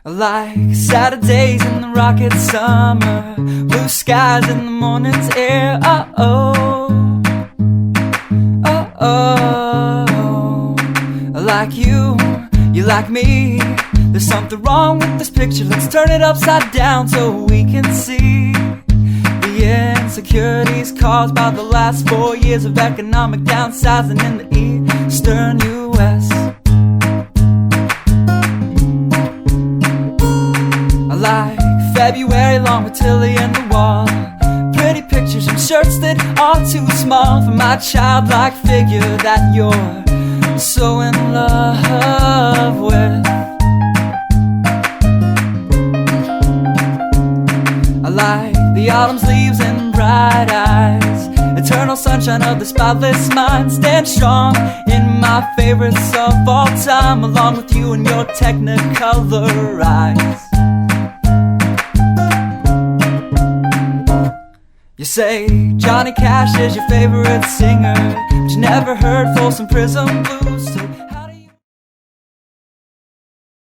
Like Saturdays in the rocket summer, blue skies in the morning's air. Oh, oh, oh, oh. Like you like me. There's something wrong with this picture. Let's turn it upside down so we can see the insecurities caused by the last 4 years of economic downsizing in the eastern U.S. Like February long with Tilly and the wall, pretty pictures and shirts that are too small for my childlike figure that you're so in love with. I like the autumn's leaves and bright eyes, eternal sunshine of the spotless mind. Stand strong in my favorites of all time, along with you and your technicolor eyes. You say Johnny Cash is your favorite singer, but you never heard Folsom Prison Blues. So